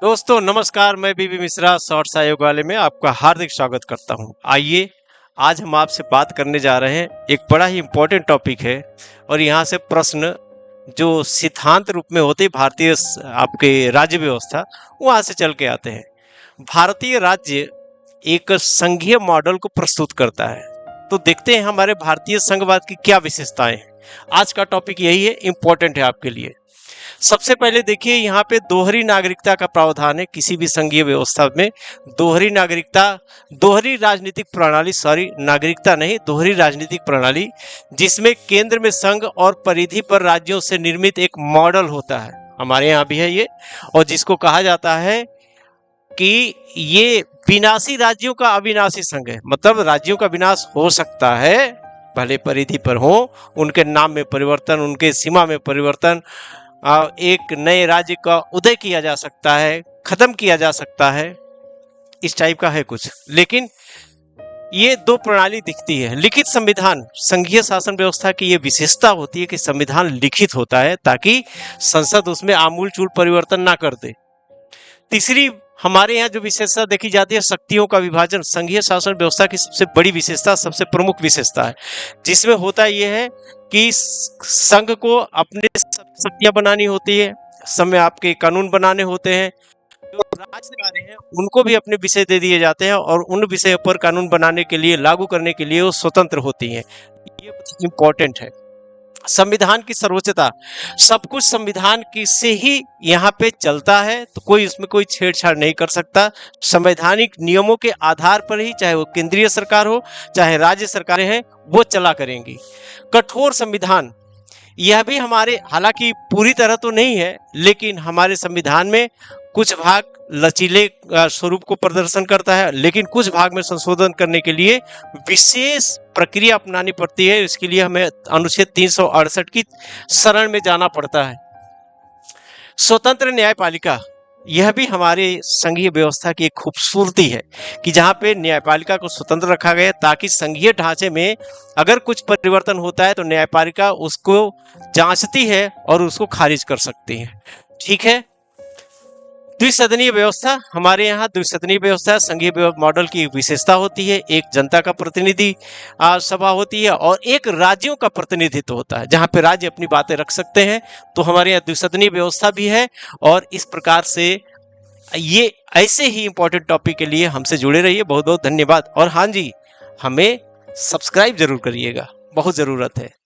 दोस्तों नमस्कार, मैं बीबी मिश्रा शॉर्ट्स आयोग वाले में आपका हार्दिक स्वागत करता हूं। आइए आज हम आपसे बात करने जा रहे हैं। एक बड़ा ही इम्पोर्टेंट टॉपिक है और यहाँ से प्रश्न जो सिद्धांत रूप में होते भारतीय आपके राज्य व्यवस्था वहाँ से चल के आते हैं। भारतीय राज्य एक संघीय मॉडल को प्रस्तुत करता है। तो देखते हैं हमारे भारतीय संघवाद की क्या विशेषताएं हैं। आज का टॉपिक यही है, इम्पोर्टेंट है आपके लिए। सबसे पहले देखिए, यहाँ पे दोहरी नागरिकता का प्रावधान है। किसी भी संघीय व्यवस्था में दोहरी नागरिकता, दोहरी राजनीतिक प्रणाली, सॉरी नागरिकता नहीं, दोहरी राजनीतिक प्रणाली, जिसमें केंद्र में संघ और परिधि पर राज्यों से निर्मित एक मॉडल होता है। हमारे यहाँ भी है ये, और जिसको कहा जाता है कि ये विनाशी राज्यों का अविनाशी संघ है। मतलब राज्यों का विनाश हो सकता है, भले परिधि पर हो, उनके नाम में परिवर्तन, उनके सीमा में परिवर्तन, एक नए राज्य का उदय किया जा सकता है, खत्म किया जा सकता है, इस टाइप का है कुछ। लेकिन ये दो प्रणाली दिखती है। लिखित संविधान, संघीय शासन व्यवस्था की ये विशेषता होती है कि संविधान लिखित होता है ताकि संसद उसमें आमूल-चूल परिवर्तन ना कर दे। तीसरी हमारे यहाँ जो विशेषता देखी जाती है, शक्तियों का विभाजन। संघीय शासन व्यवस्था की सबसे बड़ी विशेषता, सबसे प्रमुख विशेषता है, जिसमें होता यह है कि संघ को अपने शक्तियां बनानी होती है, समय आपके कानून बनाने होते हैं। जो राज्य सरकारें हैं उनको भी अपने विषय दे दिए जाते हैं और उन विषयों पर कानून बनाने के लिए, लागू करने के लिए वो स्वतंत्र होती हैं। ये बहुत इंपॉर्टेंट है। संविधान की सर्वोच्चता, सब कुछ संविधान की से ही यहाँ पे चलता है, तो कोई इसमें कोई छेड़छाड़ नहीं कर सकता। संवैधानिक नियमों के आधार पर ही, चाहे वो केंद्रीय सरकार हो चाहे राज्य सरकारें हैं, वो चला करेंगी। कठोर संविधान, यह भी हमारे, हालांकि पूरी तरह तो नहीं है, लेकिन हमारे संविधान में कुछ भाग लचीले स्वरूप को प्रदर्शन करता है, लेकिन कुछ भाग में संशोधन करने के लिए विशेष प्रक्रिया अपनानी पड़ती है। इसके लिए हमें अनुच्छेद 368 की शरण में जाना पड़ता है। स्वतंत्र न्यायपालिका, यह भी हमारे संघीय व्यवस्था की एक खूबसूरती है कि जहाँ पे न्यायपालिका को स्वतंत्र रखा गया ताकि संघीय ढांचे में अगर कुछ परिवर्तन होता है तो न्यायपालिका उसको जांचती है और उसको खारिज कर सकती है। ठीक है। द्विसदनीय व्यवस्था, हमारे यहाँ द्विसदनीय व्यवस्था संघीय मॉडल की विशेषता होती है। एक जनता का प्रतिनिधि सभा होती है और एक राज्यों का प्रतिनिधित्व होता है, जहाँ पे राज्य अपनी बातें रख सकते हैं। तो हमारे यहाँ द्विसदनीय व्यवस्था भी है। और इस प्रकार से ये ऐसे ही इंपॉर्टेंट टॉपिक के लिए हमसे जुड़े रहिए। बहुत बहुत धन्यवाद। और हाँ जी, हमें सब्सक्राइब जरूर करिएगा, बहुत जरूरत है।